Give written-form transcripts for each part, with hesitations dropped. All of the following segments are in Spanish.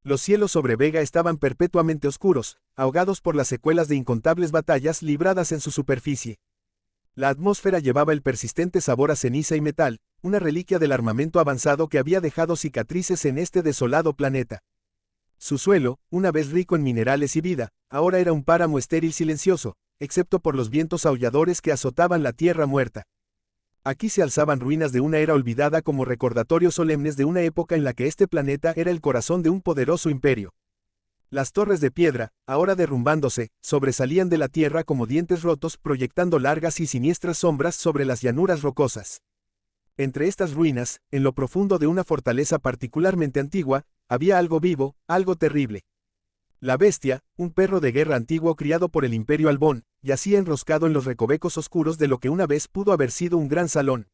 Los cielos sobre Vega estaban perpetuamente oscuros, ahogados por las secuelas de incontables batallas libradas en su superficie. La atmósfera llevaba el persistente sabor a ceniza y metal, una reliquia del armamento avanzado que había dejado cicatrices en este desolado planeta. Su suelo, una vez rico en minerales y vida, ahora era un páramo estéril silencioso, excepto por los vientos aulladores que azotaban la tierra muerta. Aquí se alzaban ruinas de una era olvidada como recordatorios solemnes de una época en la que este planeta era el corazón de un poderoso imperio. Las torres de piedra, ahora derrumbándose, sobresalían de la tierra como dientes rotos proyectando largas y siniestras sombras sobre las llanuras rocosas. Entre estas ruinas, en lo profundo de una fortaleza particularmente antigua, había algo vivo, algo terrible. La bestia, un perro de guerra antiguo criado por el Imperio Albón, yacía enroscado en los recovecos oscuros de lo que una vez pudo haber sido un gran salón.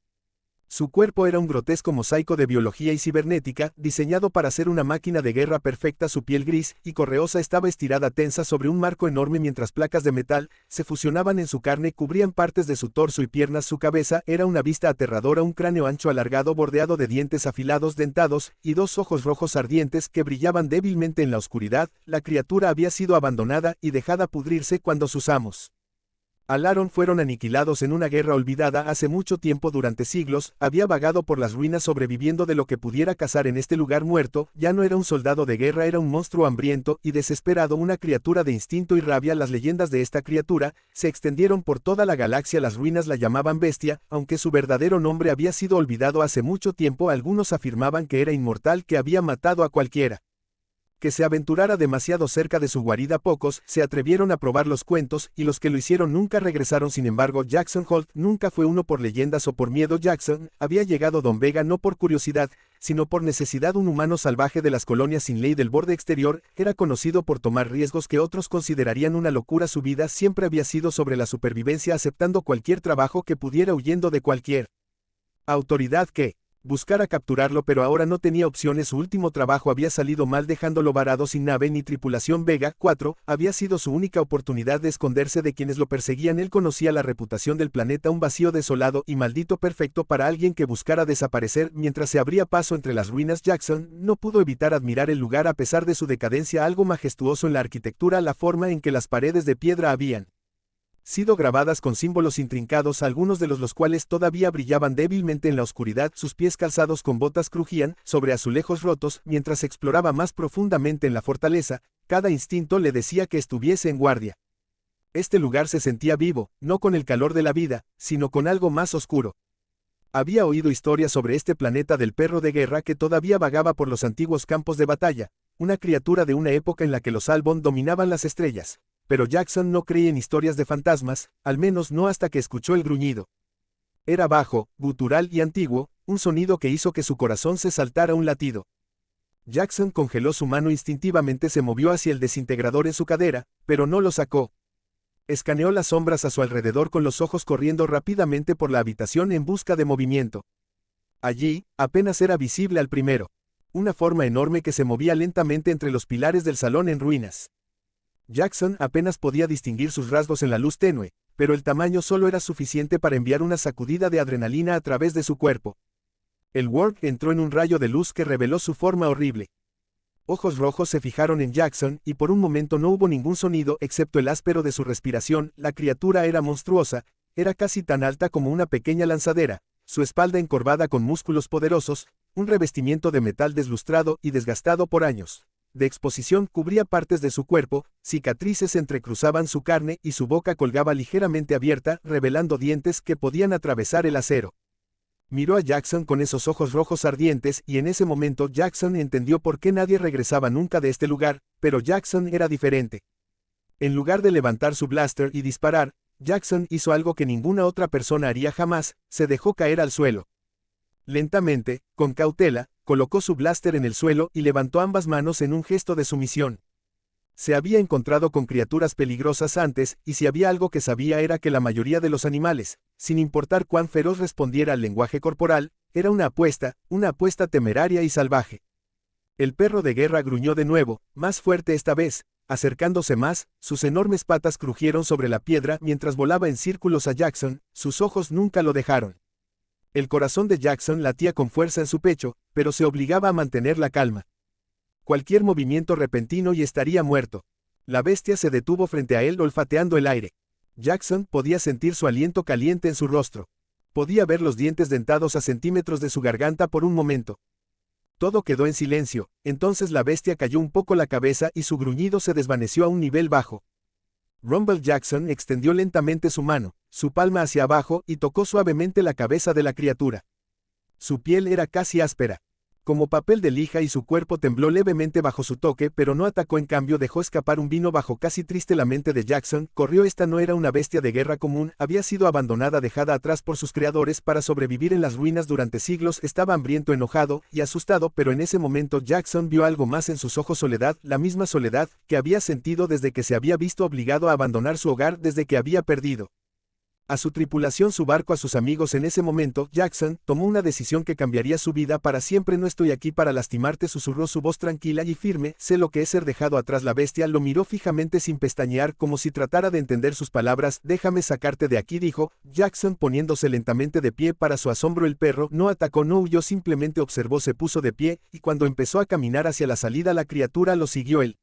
Su cuerpo era un grotesco mosaico de biología y cibernética, diseñado para ser una máquina de guerra perfecta. Su piel gris y correosa estaba estirada tensa sobre un marco enorme mientras placas de metal se fusionaban en su carne cubrían partes de su torso y piernas. Su cabeza era una vista aterradora, un cráneo ancho alargado bordeado de dientes afilados dentados y dos ojos rojos ardientes que brillaban débilmente en la oscuridad. La criatura había sido abandonada y dejada pudrirse cuando sus amos Alaron fueron aniquilados en una guerra olvidada hace mucho tiempo. Durante siglos, había vagado por las ruinas sobreviviendo de lo que pudiera cazar en este lugar muerto. Ya no era un soldado de guerra, era un monstruo hambriento y desesperado, una criatura de instinto y rabia. Las leyendas de esta criatura se extendieron por toda la galaxia. Las ruinas la llamaban bestia, aunque su verdadero nombre había sido olvidado hace mucho tiempo. Algunos afirmaban que era inmortal, que había matado a cualquiera que se aventurara demasiado cerca de su guarida. Pocos se atrevieron a probar los cuentos, y los que lo hicieron nunca regresaron. Sin embargo, Jackson Holt nunca fue uno por leyendas o por miedo. Jackson había llegado a Don Vega no por curiosidad, sino por necesidad. Un humano salvaje de las colonias sin ley del borde exterior, era conocido por tomar riesgos que otros considerarían una locura. Su vida siempre había sido sobre la supervivencia, aceptando cualquier trabajo que pudiera, huyendo de cualquier autoridad que buscara capturarlo, pero ahora no tenía opciones. Su último trabajo había salido mal, dejándolo varado sin nave ni tripulación. Vega 4 había sido su única oportunidad de esconderse de quienes lo perseguían. Él conocía la reputación del planeta, un vacío desolado y maldito perfecto para alguien que buscara desaparecer. Mientras se abría paso entre las ruinas, Jackson no pudo evitar admirar el lugar a pesar de su decadencia. Algo majestuoso en la arquitectura, la forma en que las paredes de piedra habían sido grabadas con símbolos intrincados, algunos de los cuales todavía brillaban débilmente en la oscuridad. Sus pies calzados con botas crujían sobre azulejos rotos. Mientras exploraba más profundamente en la fortaleza, cada instinto le decía que estuviese en guardia. Este lugar se sentía vivo, no con el calor de la vida, sino con algo más oscuro. Había oído historias sobre este planeta del perro de guerra que todavía vagaba por los antiguos campos de batalla, una criatura de una época en la que los Albon dominaban las estrellas. Pero Jackson no creía en historias de fantasmas, al menos no hasta que escuchó el gruñido. Era bajo, gutural y antiguo, un sonido que hizo que su corazón se saltara un latido. Jackson congeló su mano instintivamente, se movió hacia el desintegrador en su cadera, pero no lo sacó. Escaneó las sombras a su alrededor con los ojos corriendo rápidamente por la habitación en busca de movimiento. Allí, apenas era visible al primero, una forma enorme que se movía lentamente entre los pilares del salón en ruinas. Jackson apenas podía distinguir sus rasgos en la luz tenue, pero el tamaño solo era suficiente para enviar una sacudida de adrenalina a través de su cuerpo. El Warg entró en un rayo de luz que reveló su forma horrible. Ojos rojos se fijaron en Jackson, y por un momento no hubo ningún sonido excepto el áspero de su respiración. La criatura era monstruosa, era casi tan alta como una pequeña lanzadera, su espalda encorvada con músculos poderosos, un revestimiento de metal deslustrado y desgastado por años de exposición cubría partes de su cuerpo, cicatrices entrecruzaban su carne y su boca colgaba ligeramente abierta, revelando dientes que podían atravesar el acero. Miró a Jackson con esos ojos rojos ardientes, y en ese momento Jackson entendió por qué nadie regresaba nunca de este lugar, pero Jackson era diferente. En lugar de levantar su blaster y disparar, Jackson hizo algo que ninguna otra persona haría jamás: se dejó caer al suelo. Lentamente, con cautela, colocó su blaster en el suelo y levantó ambas manos en un gesto de sumisión. Se había encontrado con criaturas peligrosas antes, y si había algo que sabía era que la mayoría de los animales, sin importar cuán feroz respondiera al lenguaje corporal, era una apuesta temeraria y salvaje. El perro de guerra gruñó de nuevo, más fuerte esta vez, acercándose más. Sus enormes patas crujieron sobre la piedra mientras volaba en círculos a Jackson. Sus ojos nunca lo dejaron. El corazón de Jackson latía con fuerza en su pecho, pero se obligaba a mantener la calma. Cualquier movimiento repentino y estaría muerto. La bestia se detuvo frente a él olfateando el aire. Jackson podía sentir su aliento caliente en su rostro. Podía ver los dientes dentados a centímetros de su garganta por un momento. Todo quedó en silencio, entonces la bestia cayó un poco la cabeza y su gruñido se desvaneció a un nivel bajo. Rumble Jackson extendió lentamente su mano, su palma hacia abajo y tocó suavemente la cabeza de la criatura. Su piel era casi áspera, como papel de lija y su cuerpo tembló levemente bajo su toque, pero no atacó, en cambio dejó escapar un vino bajo casi triste la mente de Jackson. Esta no era una bestia de guerra común, había sido abandonada, dejada atrás por sus creadores para sobrevivir en las ruinas durante siglos. Estaba hambriento, enojado y asustado, pero en ese momento Jackson vio algo más en sus ojos: soledad, la misma soledad que había sentido desde que se había visto obligado a abandonar su hogar, desde que había perdido a su tripulación, su barco, a sus amigos. En ese momento, Jackson tomó una decisión que cambiaría su vida para siempre. No estoy aquí para lastimarte, susurró su voz tranquila y firme. Sé lo que es ser dejado atrás. La bestia lo miró fijamente sin pestañear, como si tratara de entender sus palabras. Déjame sacarte de aquí, dijo Jackson, poniéndose lentamente de pie. Para su asombro, el perro no atacó, no huyó, simplemente observó. Se puso de pie, y cuando empezó a caminar hacia la salida, la criatura lo siguió. El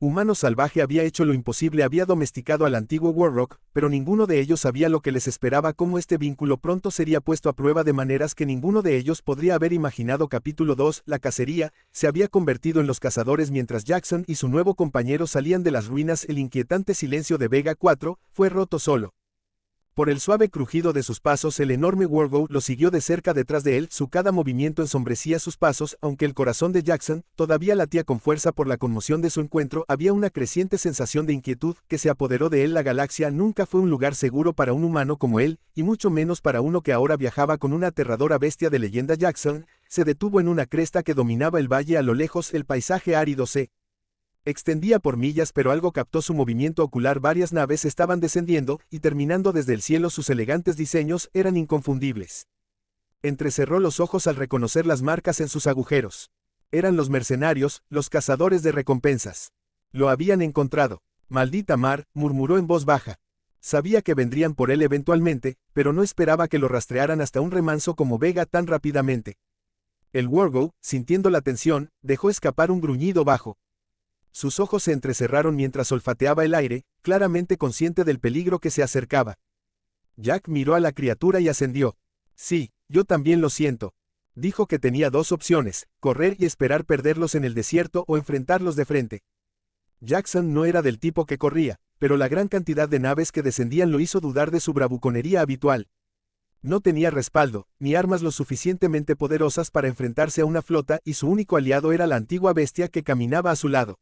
humano salvaje había hecho lo imposible, había domesticado al antiguo Warrock, pero ninguno de ellos sabía lo que les esperaba, cómo este vínculo pronto sería puesto a prueba de maneras que ninguno de ellos podría haber imaginado. Capítulo 2. La cacería se había convertido en los cazadores. Mientras Jackson y su nuevo compañero salían de las ruinas, el inquietante silencio de Vega 4 fue roto solo por el suave crujido de sus pasos. El enorme Wargo lo siguió de cerca detrás de él, su cada movimiento ensombrecía sus pasos. Aunque el corazón de Jackson todavía latía con fuerza por la conmoción de su encuentro, había una creciente sensación de inquietud que se apoderó de él. La galaxia nunca fue un lugar seguro para un humano como él, y mucho menos para uno que ahora viajaba con una aterradora bestia de leyenda. Jackson se detuvo en una cresta que dominaba el valle. A lo lejos, el paisaje árido se extendía por millas, pero algo captó su movimiento ocular. Varias naves estaban descendiendo y terminando desde el cielo. Sus elegantes diseños eran inconfundibles. Entrecerró los ojos al reconocer las marcas en sus agujeros. Eran los mercenarios, los cazadores de recompensas. Lo habían encontrado. Maldita mar, murmuró en voz baja. Sabía que vendrían por él eventualmente, pero no esperaba que lo rastrearan hasta un remanso como Vega tan rápidamente. El Wargo, sintiendo la tensión, dejó escapar un gruñido bajo. Sus ojos se entrecerraron mientras olfateaba el aire, claramente consciente del peligro que se acercaba. Jack miró a la criatura y ascendió. Sí, yo también lo siento. Dijo que tenía dos opciones: correr y esperar perderlos en el desierto o enfrentarlos de frente. Jackson no era del tipo que corría, pero la gran cantidad de naves que descendían lo hizo dudar de su bravuconería habitual. No tenía respaldo, ni armas lo suficientemente poderosas para enfrentarse a una flota, y su único aliado era la antigua bestia que caminaba a su lado.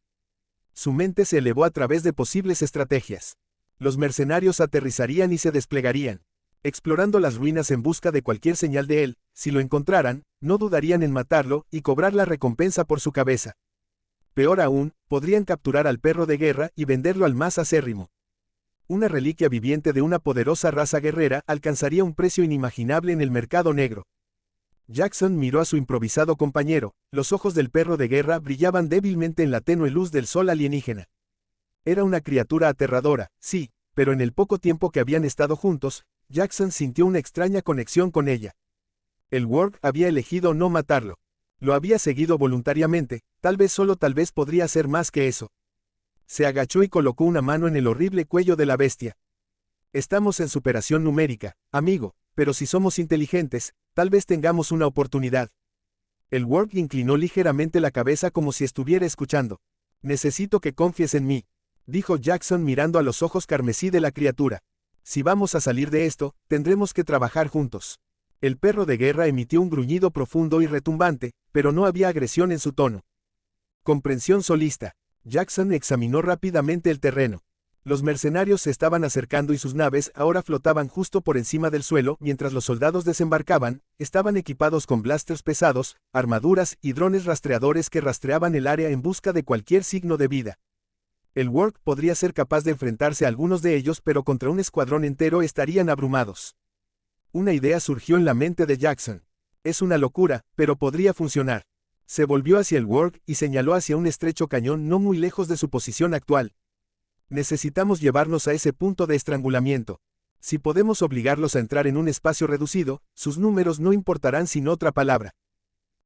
Su mente se elevó a través de posibles estrategias. Los mercenarios aterrizarían y se desplegarían, explorando las ruinas en busca de cualquier señal de él. Si lo encontraran, no dudarían en matarlo y cobrar la recompensa por su cabeza. Peor aún, podrían capturar al perro de guerra y venderlo al más acérrimo. Una reliquia viviente de una poderosa raza guerrera alcanzaría un precio inimaginable en el mercado negro. Jackson miró a su improvisado compañero. Los ojos del perro de guerra brillaban débilmente en la tenue luz del sol alienígena. Era una criatura aterradora, sí, pero en el poco tiempo que habían estado juntos, Jackson sintió una extraña conexión con ella. El Warg había elegido no matarlo. Lo había seguido voluntariamente, tal vez, solo tal vez, podría hacer más que eso. Se agachó y colocó una mano en el horrible cuello de la bestia. Estamos en superación numérica, amigo, pero si somos inteligentes, tal vez tengamos una oportunidad. El Warg inclinó ligeramente la cabeza como si estuviera escuchando. Necesito que confíes en mí, dijo Jackson mirando a los ojos carmesí de la criatura. Si vamos a salir de esto, tendremos que trabajar juntos. El perro de guerra emitió un gruñido profundo y retumbante, pero no había agresión en su tono. Comprensión solista. Jackson examinó rápidamente el terreno. Los mercenarios se estaban acercando y sus naves ahora flotaban justo por encima del suelo. Mientras los soldados desembarcaban, estaban equipados con blasters pesados, armaduras y drones rastreadores que rastreaban el área en busca de cualquier signo de vida. El Warg podría ser capaz de enfrentarse a algunos de ellos, pero contra un escuadrón entero estarían abrumados. Una idea surgió en la mente de Jackson. Es una locura, pero podría funcionar. Se volvió hacia el Warg y señaló hacia un estrecho cañón no muy lejos de su posición actual. Necesitamos llevarnos a ese punto de estrangulamiento. Si podemos obligarlos a entrar en un espacio reducido, sus números no importarán sin otra palabra.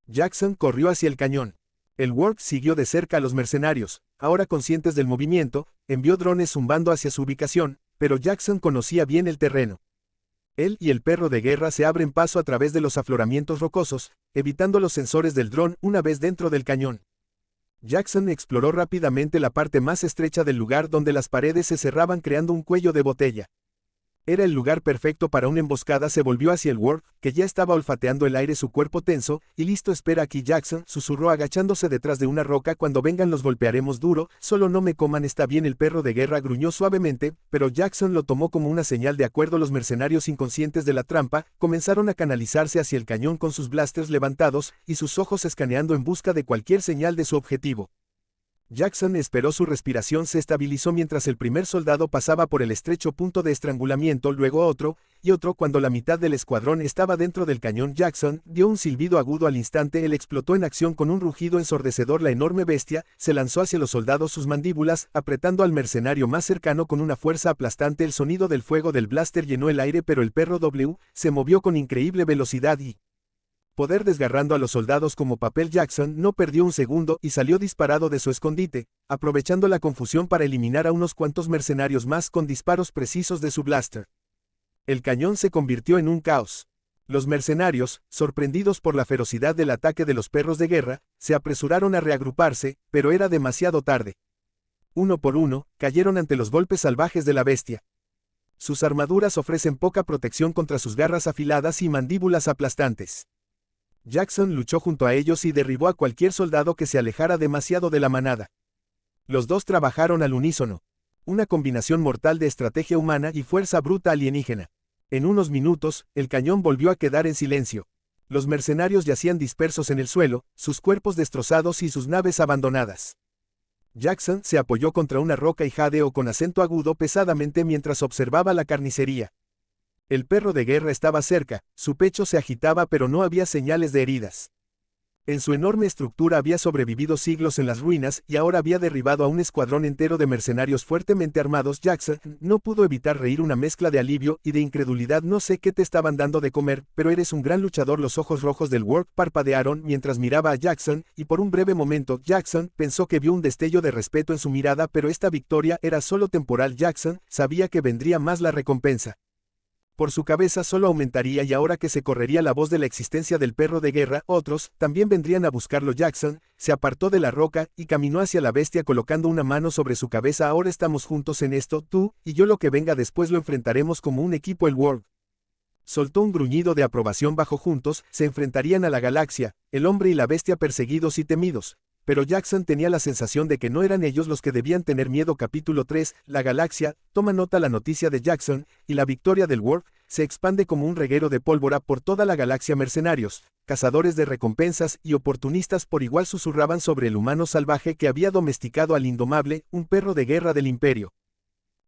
Jackson corrió hacia el cañón. El Worg siguió de cerca a los mercenarios, ahora conscientes del movimiento, envió drones zumbando hacia su ubicación, pero Jackson conocía bien el terreno. Él y el perro de guerra se abren paso a través de los afloramientos rocosos, evitando los sensores del dron una vez dentro del cañón. Jackson exploró rápidamente la parte más estrecha del lugar donde las paredes se cerraban creando un cuello de botella. Era el lugar perfecto para una emboscada. Se volvió hacia el Worg, que ya estaba olfateando el aire, su cuerpo tenso, y listo. Espera aquí, Jackson, susurró agachándose detrás de una roca. Cuando vengan los golpearemos duro, solo no me coman. Está bien, el perro de guerra gruñó suavemente, pero Jackson lo tomó como una señal de acuerdo. Los mercenarios, inconscientes de la trampa, comenzaron a canalizarse hacia el cañón con sus blasters levantados, y sus ojos escaneando en busca de cualquier señal de su objetivo. Jackson esperó. Su respiración se estabilizó mientras el primer soldado pasaba por el estrecho punto de estrangulamiento, luego otro, y otro. Cuando la mitad del escuadrón estaba dentro del cañón, Jackson dio un silbido agudo. Al instante, él explotó en acción con un rugido ensordecedor. La enorme bestia se lanzó hacia los soldados, sus mandíbulas apretando al mercenario más cercano con una fuerza aplastante. El sonido del fuego del blaster llenó el aire, pero el perro W se movió con increíble velocidad y poder, desgarrando a los soldados como papel. Jackson no perdió un segundo y salió disparado de su escondite, aprovechando la confusión para eliminar a unos cuantos mercenarios más con disparos precisos de su blaster. El cañón se convirtió en un caos. Los mercenarios, sorprendidos por la ferocidad del ataque de los perros de guerra, se apresuraron a reagruparse, pero era demasiado tarde. Uno por uno, cayeron ante los golpes salvajes de la bestia. Sus armaduras ofrecen poca protección contra sus garras afiladas y mandíbulas aplastantes. Jackson luchó junto a ellos y derribó a cualquier soldado que se alejara demasiado de la manada. Los dos trabajaron al unísono. Una combinación mortal de estrategia humana y fuerza bruta alienígena. En unos minutos, el cañón volvió a quedar en silencio. Los mercenarios yacían dispersos en el suelo, sus cuerpos destrozados y sus naves abandonadas. Jackson se apoyó contra una roca y jadeó con acento agudo pesadamente mientras observaba la carnicería. El perro de guerra estaba cerca, su pecho se agitaba, pero no había señales de heridas. En su enorme estructura había sobrevivido siglos en las ruinas y ahora había derribado a un escuadrón entero de mercenarios fuertemente armados. Jackson no pudo evitar reír, una mezcla de alivio y de incredulidad. No sé qué te estaban dando de comer, pero eres un gran luchador. Los ojos rojos del Worg parpadearon mientras miraba a Jackson, y por un breve momento Jackson pensó que vio un destello de respeto en su mirada, pero esta victoria era solo temporal. Jackson sabía que vendría más. La recompensa por su cabeza solo aumentaría, y ahora que se correría la voz de la existencia del perro de guerra, otros también vendrían a buscarlo. Jackson se apartó de la roca y caminó hacia la bestia colocando una mano sobre su cabeza. Ahora estamos juntos en esto, tú y yo. Lo que venga después lo enfrentaremos como un equipo. El Worg soltó un gruñido de aprobación. Bajo juntos se enfrentarían a la galaxia, el hombre y la bestia, perseguidos y temidos. Pero Jackson tenía la sensación de que no eran ellos los que debían tener miedo. Capítulo 3. La galaxia. Toma nota. La noticia de Jackson y la victoria del Worg se expande como un reguero de pólvora por toda la galaxia. Mercenarios, cazadores de recompensas y oportunistas por igual susurraban sobre el humano salvaje que había domesticado al indomable, un perro de guerra del imperio.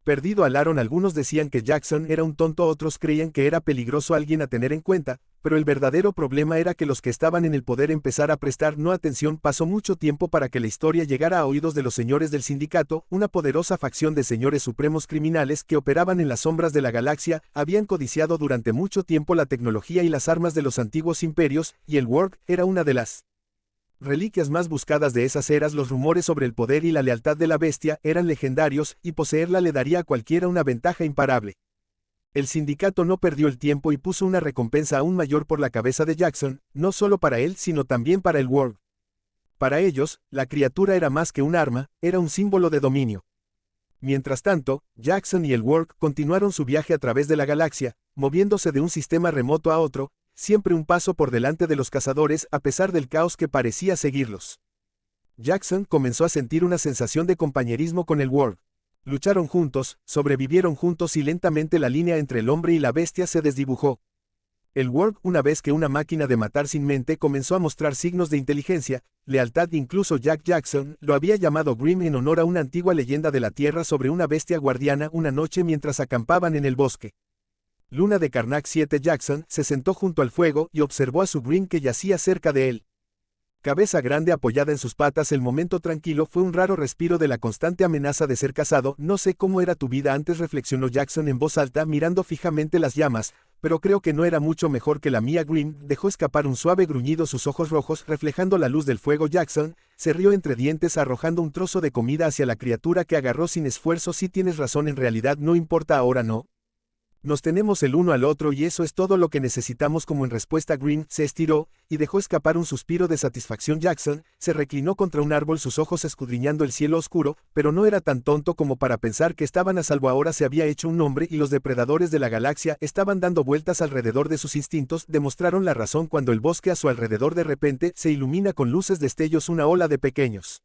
Perdido alaron. Algunos decían que Jackson era un tonto, otros creían que era peligroso, alguien a tener en cuenta, pero el verdadero problema era que los que estaban en el poder empezaron a prestar no atención. Pasó mucho tiempo para que la historia llegara a oídos de los señores del sindicato, una poderosa facción de señores supremos criminales que operaban en las sombras de la galaxia. Habían codiciado durante mucho tiempo la tecnología y las armas de los antiguos imperios, y el Worg era una de las reliquias más buscadas de esas eras. Los rumores sobre el poder y la lealtad de la bestia eran legendarios, y poseerla le daría a cualquiera una ventaja imparable. El sindicato no perdió el tiempo y puso una recompensa aún mayor por la cabeza de Jackson, no solo para él sino también para el Worg. Para ellos, la criatura era más que un arma, era un símbolo de dominio. Mientras tanto, Jackson y el Worg continuaron su viaje a través de la galaxia, moviéndose de un sistema remoto a otro, siempre un paso por delante de los cazadores a pesar del caos que parecía seguirlos. Jackson comenzó a sentir una sensación de compañerismo con el Worg. Lucharon juntos, sobrevivieron juntos y lentamente la línea entre el hombre y la bestia se desdibujó. El Worg, una vez que una máquina de matar sin mente, comenzó a mostrar signos de inteligencia, lealtad. Incluso Jack Jackson lo había llamado Grim en honor a una antigua leyenda de la Tierra sobre una bestia guardiana. Una noche mientras acampaban en el bosque Luna de Karnak 7, Jackson se sentó junto al fuego y observó a su Grim que yacía cerca de él. cabeza grande apoyada en sus patas. El momento tranquilo fue un raro respiro de la constante amenaza de ser cazado. No sé cómo era tu vida antes, reflexionó Jackson en voz alta mirando fijamente las llamas, pero creo que no era mucho mejor que la mía. Grimm dejó escapar un suave gruñido, sus ojos rojos reflejando la luz del fuego. Jackson se rió entre dientes arrojando un trozo de comida hacia la criatura que agarró sin esfuerzo. Si tienes razón, en realidad no importa ahora, ¿no? Nos tenemos el uno al otro y eso es todo lo que necesitamos. Como en respuesta, Grimm se estiró y dejó escapar un suspiro de satisfacción. Jackson se reclinó contra un árbol, sus ojos escudriñando el cielo oscuro, pero no era tan tonto como para pensar que estaban a salvo. Ahora se había hecho un nombre y los depredadores de la galaxia estaban dando vueltas alrededor de sus instintos. Demostraron la razón cuando el bosque a su alrededor de repente se ilumina con luces, destellos, una ola de pequeños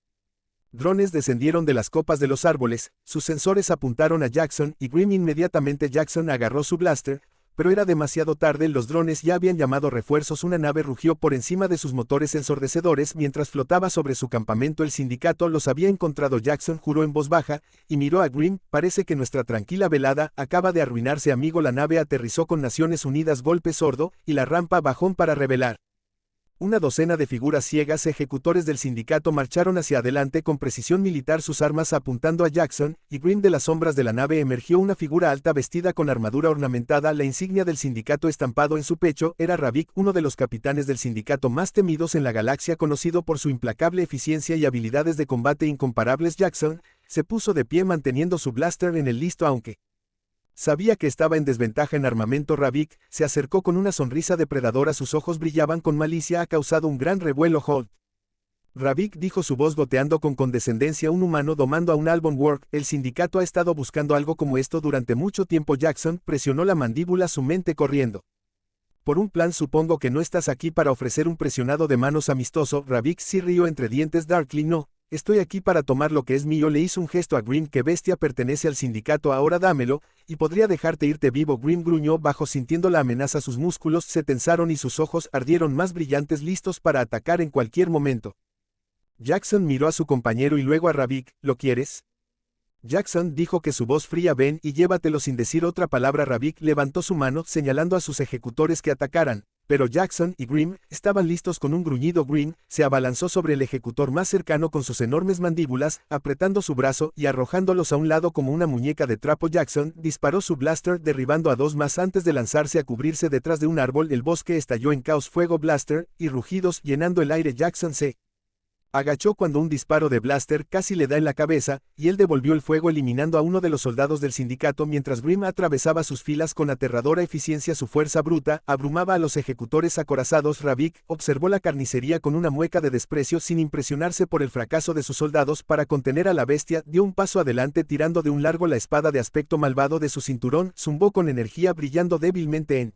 drones descendieron de las copas de los árboles, sus sensores apuntaron a Jackson y Grimm. Inmediatamente Jackson agarró su blaster, pero era demasiado tarde, los drones ya habían llamado refuerzos. Una nave rugió por encima de sus motores ensordecedores mientras flotaba sobre su campamento. El sindicato los había encontrado. Jackson juró en voz baja y miró a Grimm. Parece que nuestra tranquila velada acaba de arruinarse, amigo. La nave aterrizó con Naciones Unidas, golpe sordo, y la rampa bajó para revelar una docena de figuras ciegas. Ejecutores del sindicato marcharon hacia adelante con precisión militar, sus armas apuntando a Jackson y Grimm. De las sombras de la nave emergió una figura alta vestida con armadura ornamentada, la insignia del sindicato estampado en su pecho. Era Ravik, uno de los capitanes del sindicato más temidos en la galaxia, conocido por su implacable eficiencia y habilidades de combate incomparables. Jackson se puso de pie manteniendo su blaster en el listo, aunque sabía que estaba en desventaja en armamento. Ravik se acercó con una sonrisa depredadora, sus ojos brillaban con malicia. Ha causado un gran revuelo, Holt. Ravik dijo, su voz goteando con condescendencia. Un humano domando a un Albon Work. El sindicato ha estado buscando algo como esto durante mucho tiempo. Jackson presionó la mandíbula, su mente corriendo por un plan. Supongo que no estás aquí para ofrecer un presionado de manos amistoso. Ravik sí rió entre dientes. Darkly, no. Estoy aquí para tomar lo que es mío. Le hizo un gesto a Grimm. ¿Qué bestia? Pertenece al sindicato, ahora dámelo, y podría dejarte irte vivo. Grimm gruñó bajo sintiendo la amenaza, sus músculos se tensaron y sus ojos ardieron más brillantes, listos para atacar en cualquier momento. Jackson miró a su compañero y luego a Ravik. ¿Lo quieres? Jackson dijo que su voz fría, ven y llévatelo. Sin decir otra palabra, Ravik levantó su mano señalando a sus ejecutores que atacaran. Pero Jackson y Grimm estaban listos. Con un gruñido, Grimm se abalanzó sobre el ejecutor más cercano con sus enormes mandíbulas, apretando su brazo y arrojándolos a un lado como una muñeca de trapo. Jackson disparó su blaster derribando a dos más antes de lanzarse a cubrirse detrás de un árbol. El bosque estalló en caos, fuego, blaster y rugidos llenando el aire. Jackson se agachó cuando un disparo de blaster casi le da en la cabeza, y él devolvió el fuego eliminando a uno de los soldados del sindicato mientras Grimm atravesaba sus filas con aterradora eficiencia. Su fuerza bruta abrumaba a los ejecutores acorazados. Ravik observó la carnicería con una mueca de desprecio, sin impresionarse por el fracaso de sus soldados. Para contener a la bestia, dio un paso adelante tirando de un largo la espada de aspecto malvado de su cinturón, zumbó con energía brillando débilmente en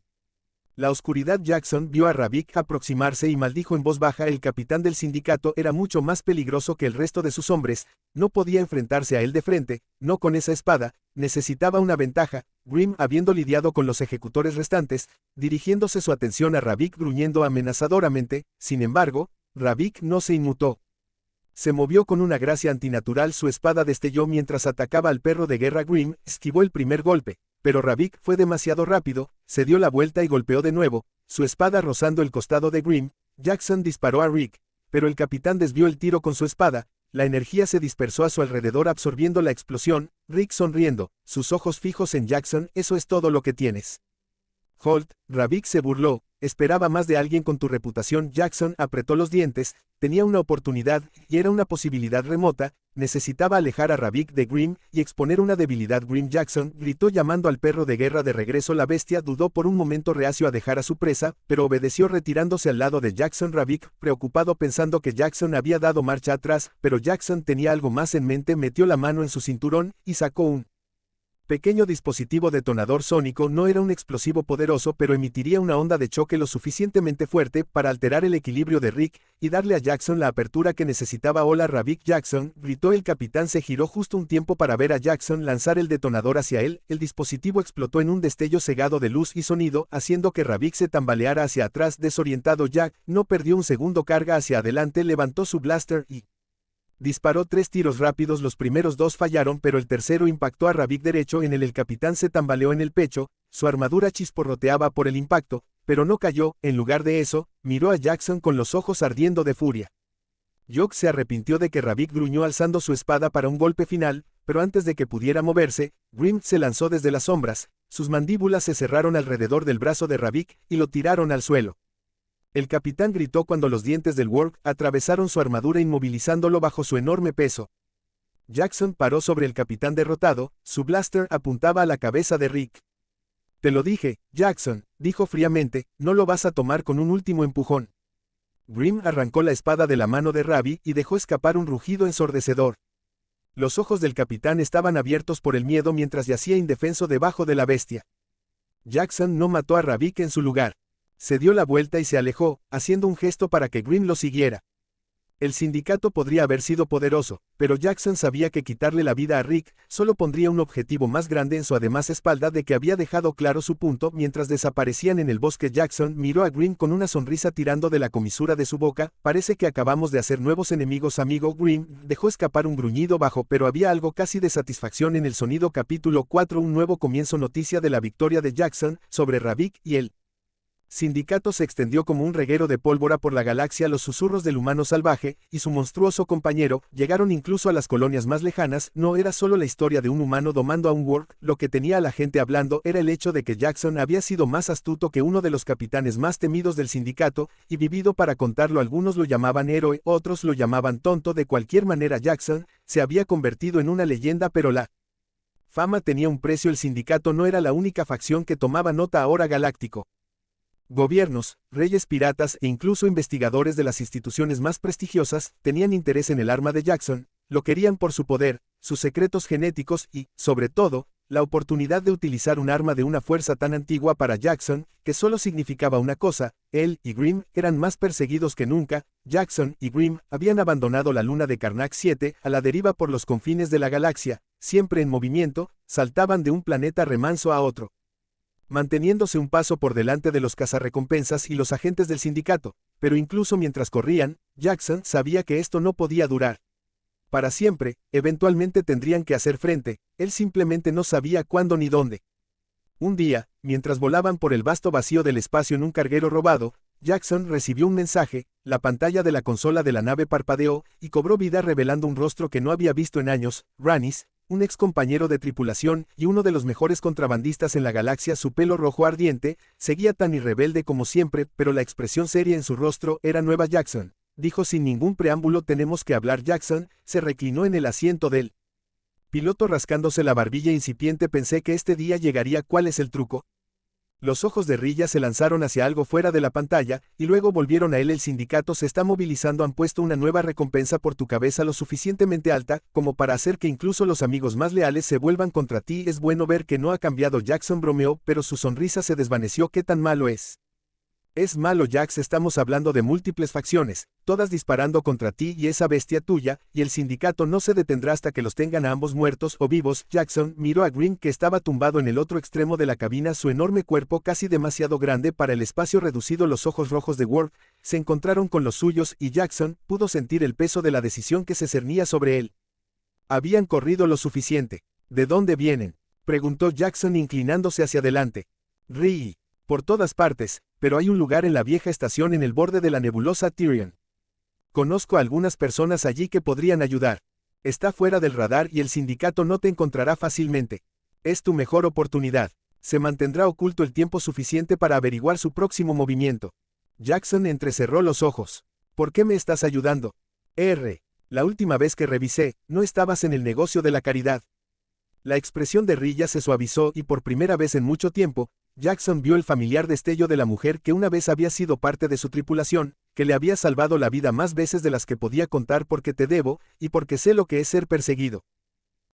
la oscuridad. Jackson vio a Ravik aproximarse y maldijo en voz baja. El capitán del sindicato era mucho más peligroso que el resto de sus hombres, no podía enfrentarse a él de frente, no con esa espada, necesitaba una ventaja. Grimm, habiendo lidiado con los ejecutores restantes, dirigiéndose su atención a Ravik gruñendo amenazadoramente. Sin embargo, Ravik no se inmutó. Se movió con una gracia antinatural, su espada destelló mientras atacaba al perro de guerra. Grimm esquivó el primer golpe, pero Ravik fue demasiado rápido, se dio la vuelta y golpeó de nuevo, su espada rozando el costado de Grimm. Jackson disparó a Rick, pero el capitán desvió el tiro con su espada. La energía se dispersó a su alrededor absorbiendo la explosión. Rick sonriendo, sus ojos fijos en Jackson. ¿Eso es todo lo que tienes? Holt, Ravik se burló, esperaba más de alguien con tu reputación. Jackson apretó los dientes, tenía una oportunidad, y era una posibilidad remota, necesitaba alejar a Ravik de Grimm y exponer una debilidad. Grimm, Jackson gritó llamando al perro de guerra de regreso. La bestia dudó por un momento, reacio a dejar a su presa, pero obedeció retirándose al lado de Jackson. Ravik, preocupado pensando que Jackson había dado marcha atrás, pero Jackson tenía algo más en mente, metió la mano en su cinturón y sacó un pequeño dispositivo detonador sónico. No era un explosivo poderoso, pero emitiría una onda de choque lo suficientemente fuerte para alterar el equilibrio de Rick y darle a Jackson la apertura que necesitaba. Hola Ravik. Jackson, gritó. El capitán se giró justo un tiempo para ver a Jackson lanzar el detonador hacia él. El dispositivo explotó en un destello cegado de luz y sonido, haciendo que Ravik se tambaleara hacia atrás. Desorientado, Jack no perdió un segundo, carga hacia adelante, levantó su blaster y disparó 3 tiros rápidos. Los primeros 2 fallaron, pero el tercero impactó a Ravik derecho en el capitán se tambaleó en el pecho, su armadura chisporroteaba por el impacto, pero no cayó, en lugar de eso, miró a Jackson con los ojos ardiendo de furia. Jock se arrepintió de que Ravik gruñó alzando su espada para un golpe final, pero antes de que pudiera moverse, Grim se lanzó desde las sombras, sus mandíbulas se cerraron alrededor del brazo de Ravik y lo tiraron al suelo. El capitán gritó cuando los dientes del Worg atravesaron su armadura inmovilizándolo bajo su enorme peso. Jackson paró sobre el capitán derrotado, su blaster apuntaba a la cabeza de Rick. «Te lo dije, Jackson», dijo fríamente, «no lo vas a tomar con un último empujón». Grim arrancó la espada de la mano de Ravi y dejó escapar un rugido ensordecedor. Los ojos del capitán estaban abiertos por el miedo mientras yacía indefenso debajo de la bestia. Jackson no mató a Ravik en su lugar. Se dio la vuelta y se alejó, haciendo un gesto para que Grim lo siguiera. El sindicato podría haber sido poderoso, pero Jackson sabía que quitarle la vida a Rick solo pondría un objetivo más grande en su además espalda de que había dejado claro su punto mientras desaparecían en el bosque. Jackson miró a Grim con una sonrisa tirando de la comisura de su boca. «Parece que acabamos de hacer nuevos enemigos, amigo». Grim dejó escapar un gruñido bajo, pero había algo casi de satisfacción en el sonido. Capítulo 4. Un nuevo comienzo. Noticia de la victoria de Jackson sobre Ravik y el sindicato se extendió como un reguero de pólvora por la galaxia. Los susurros del humano salvaje y su monstruoso compañero llegaron incluso a las colonias más lejanas. No era solo la historia de un humano domando a un Worg, lo que tenía a la gente hablando era el hecho de que Jackson había sido más astuto que uno de los capitanes más temidos del sindicato, y vivido para contarlo. Algunos lo llamaban héroe, otros lo llamaban tonto. De cualquier manera, Jackson se había convertido en una leyenda, pero la fama tenía un precio. El sindicato no era la única facción que tomaba nota ahora. Galáctico. Gobiernos, reyes piratas e incluso investigadores de las instituciones más prestigiosas tenían interés en el arma de Jackson, lo querían por su poder, sus secretos genéticos y, sobre todo, la oportunidad de utilizar un arma de una fuerza tan antigua. Para Jackson, que solo significaba una cosa: él y Grim eran más perseguidos que nunca. Jackson y Grim habían abandonado la luna de Karnak 7 a la deriva por los confines de la galaxia, siempre en movimiento, saltaban de un planeta remanso a otro, manteniéndose un paso por delante de los cazarrecompensas y los agentes del sindicato, pero incluso mientras corrían, Jackson sabía que esto no podía durar para siempre. Eventualmente tendrían que hacer frente, él simplemente no sabía cuándo ni dónde. Un día, mientras volaban por el vasto vacío del espacio en un carguero robado, Jackson recibió un mensaje. La pantalla de la consola de la nave parpadeó y cobró vida revelando un rostro que no había visto en años: Ranis, un ex compañero de tripulación y uno de los mejores contrabandistas en la galaxia. Su pelo rojo ardiente seguía tan rebelde como siempre, pero la expresión seria en su rostro era nueva. «Jackson», dijo sin ningún preámbulo, «tenemos que hablar». Jackson se reclinó en el asiento del piloto rascándose la barbilla incipiente. «Pensé que este día llegaría». «¿Cuál es el truco?». Los ojos de Rilla se lanzaron hacia algo fuera de la pantalla, y luego volvieron a él. «El sindicato se está movilizando. Han puesto una nueva recompensa por tu cabeza lo suficientemente alta como para hacer que incluso los amigos más leales se vuelvan contra ti». «Es bueno ver que no ha cambiado». Jackson bromeó, pero su sonrisa se desvaneció. «¿Qué tan malo es?». «Es malo, Jax. Estamos hablando de múltiples facciones, todas disparando contra ti y esa bestia tuya, y el sindicato no se detendrá hasta que los tengan a ambos muertos o vivos». Jackson miró a Green, que estaba tumbado en el otro extremo de la cabina, su enorme cuerpo casi demasiado grande para el espacio reducido. Los ojos rojos de Worf se encontraron con los suyos y Jackson pudo sentir el peso de la decisión que se cernía sobre él. «¿Habían corrido lo suficiente?». «¿De dónde vienen?», preguntó Jackson inclinándose hacia adelante. «Rii. Por todas partes, pero hay un lugar en la vieja estación en el borde de la nebulosa Tyrion. Conozco a algunas personas allí que podrían ayudar. Está fuera del radar y el sindicato no te encontrará fácilmente. Es tu mejor oportunidad. Se mantendrá oculto el tiempo suficiente para averiguar su próximo movimiento». Jackson entrecerró los ojos. «¿Por qué me estás ayudando?». La última vez que revisé, no estabas en el negocio de la caridad». La expresión de Rilla se suavizó y por primera vez en mucho tiempo, Jackson vio el familiar destello de la mujer que una vez había sido parte de su tripulación, que le había salvado la vida más veces de las que podía contar. «Porque te debo, y porque sé lo que es ser perseguido».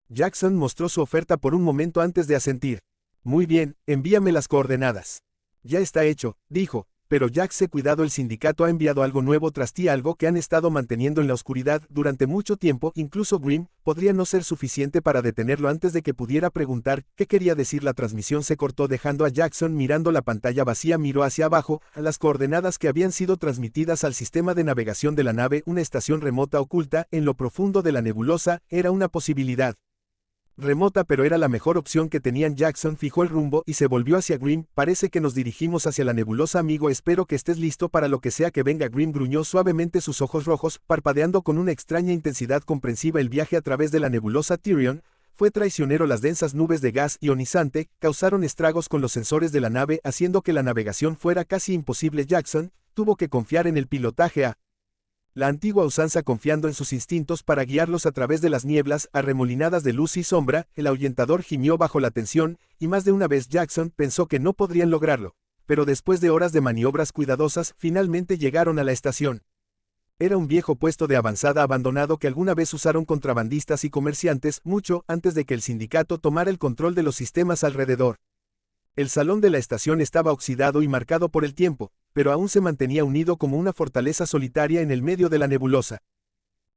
Jackson mostró su oferta por un momento antes de asentir. «Muy bien, envíame las coordenadas». «Ya está hecho», dijo, «pero Jax, cuidado, el sindicato ha enviado algo nuevo tras ti, algo que han estado manteniendo en la oscuridad durante mucho tiempo. Incluso Grim podría no ser suficiente para detenerlo». Antes de que pudiera preguntar qué quería decir, la transmisión se cortó dejando a Jackson mirando la pantalla vacía. Miró hacia abajo, a las coordenadas que habían sido transmitidas al sistema de navegación de la nave. Una estación remota oculta en lo profundo de la nebulosa era una posibilidad. Remota, pero era la mejor opción que tenían. Jackson fijó el rumbo y se volvió hacia Grimm. Parece que nos dirigimos hacia la nebulosa, amigo. Espero que estés listo para lo que sea que venga. Grimm gruñó suavemente, sus ojos rojos, parpadeando con una extraña intensidad comprensiva. El viaje a través de la nebulosa Tyrion fue traicionero. Las densas nubes de gas ionizante causaron estragos con los sensores de la nave, haciendo que la navegación fuera casi imposible. Jackson tuvo que confiar en el pilotaje a la antigua usanza, confiando en sus instintos para guiarlos a través de las nieblas arremolinadas de luz y sombra. El ahuyentador gimió bajo la tensión, y más de una vez Jackson pensó que no podrían lograrlo. Pero después de horas de maniobras cuidadosas, finalmente llegaron a la estación. Era un viejo puesto de avanzada abandonado que alguna vez usaron contrabandistas y comerciantes, mucho antes de que el sindicato tomara el control de los sistemas alrededor. El salón de la estación estaba oxidado y marcado por el tiempo, pero aún se mantenía unido como una fortaleza solitaria en el medio de la nebulosa.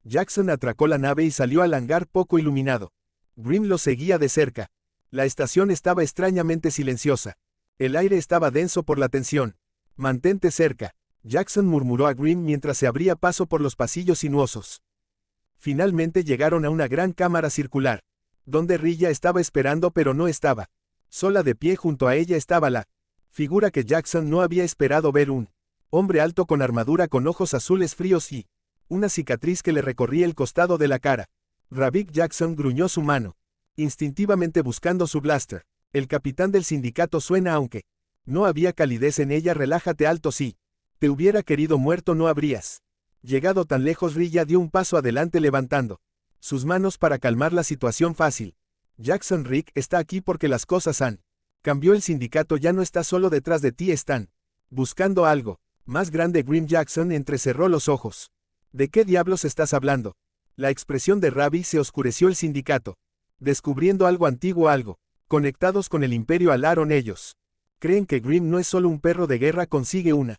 Jackson atracó la nave y salió al hangar poco iluminado. Grimm lo seguía de cerca. La estación estaba extrañamente silenciosa. El aire estaba denso por la tensión. «Mantente cerca», Jackson murmuró a Grimm mientras se abría paso por los pasillos sinuosos. Finalmente llegaron a una gran cámara circular, donde Rilla estaba esperando, pero no estaba. Sola de pie junto a ella estaba la figura que Jackson no había esperado ver: un hombre alto con armadura, con ojos azules fríos y una cicatriz que le recorría el costado de la cara. Ravik. Jackson gruñó su mano, instintivamente buscando su blaster. El capitán del sindicato suena, aunque no había calidez en ella. Relájate, alto. Si te hubiera querido muerto no habrías llegado tan lejos. Rilla dio un paso adelante levantando sus manos para calmar la situación. Fácil. Jackson, Rick está aquí porque las cosas han cambió. El sindicato ya no está solo detrás de ti, están buscando algo más grande. Grimm. Jackson entrecerró los ojos. ¿De qué diablos estás hablando? La expresión de Ravi se oscureció. El sindicato descubriendo algo antiguo, algo conectados con el imperio. Alaron ellos. Creen que Grimm no es solo un perro de guerra. Consigue una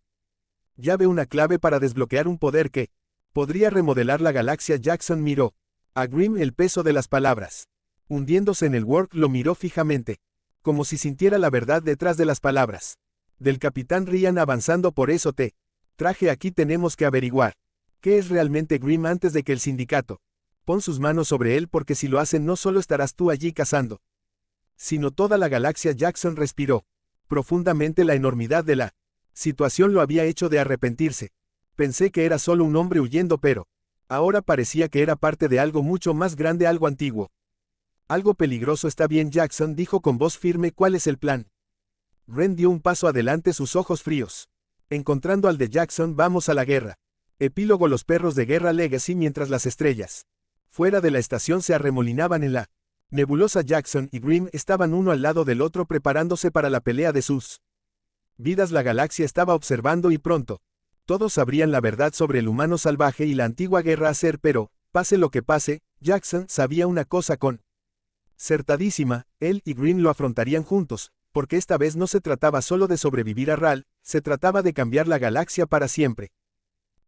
llave, una clave para desbloquear un poder que podría remodelar la galaxia. Jackson miró a Grimm. El peso de las palabras hundiéndose en el Work lo miró fijamente, como si sintiera la verdad detrás de las palabras del capitán Ryan. Avanzando, por eso te traje aquí. Tenemos que averiguar qué es realmente Grimm antes de que el sindicato pon sus manos sobre él, porque si lo hacen no solo estarás tú allí cazando, sino toda la galaxia. Jackson respiró profundamente. La enormidad de la situación lo había hecho de arrepentirse. Pensé que era solo un hombre huyendo, pero ahora parecía que era parte de algo mucho más grande, algo antiguo. Algo peligroso. Está bien, Jackson dijo con voz firme. ¿Cuál es el plan? Ren dio un paso adelante, sus ojos fríos encontrando al de Jackson. Vamos a la guerra. Epílogo. Los perros de guerra Legacy. Mientras las estrellas fuera de la estación se arremolinaban en la nebulosa, Jackson y Grimm estaban uno al lado del otro preparándose para la pelea de sus vidas. La galaxia estaba observando y pronto todos sabrían la verdad sobre el humano salvaje y la antigua guerra a hacer. Pero, pase lo que pase, Jackson sabía una cosa con certadísima: él y Grimm lo afrontarían juntos, porque esta vez no se trataba solo de sobrevivir a Ral, se trataba de cambiar la galaxia para siempre.